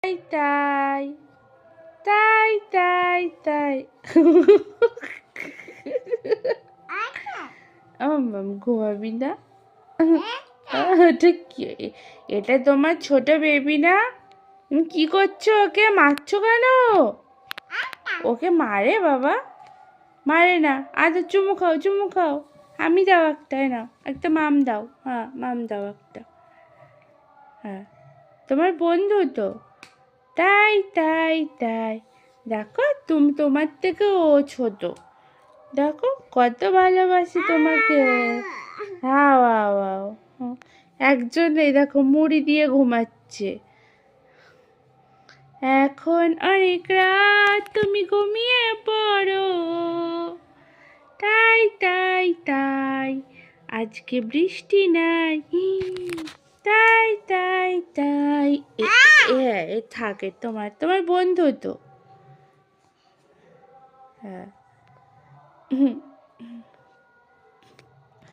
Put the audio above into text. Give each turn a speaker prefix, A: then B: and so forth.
A: তাই তাই তাই তাই ঘুমাবি না? ঠিক এটা তোমার ছোট বেবি না? তুমি কি করছো? ওকে মারছো কেন? ওকে মারে বাবা? মারে না। আচ্ছা চুমু খাও, চুমু খাও। আমি দাও একটা, না একটা মাম দাও। হ্যাঁ মাম দাও একটা। হ্যাঁ তোমার বন্ধু তো। তাই তাই তাই দেখো তুমি, তোমার থেকে ও ছোট। দেখো কত ভালোবাসি তোমাকে। হাও হাও হাও। একজন এই দেখো মুড়ি দিয়ে ঘুমাচ্ছে। এখন অনেক রাত, তুমি ঘুমিয়ে পড়ো। তাই তাই তাই আজকে বৃষ্টি নাই। তাই তাই তাই এ থাকে তোমার, তোমার বন্ধু তো। হ্যাঁ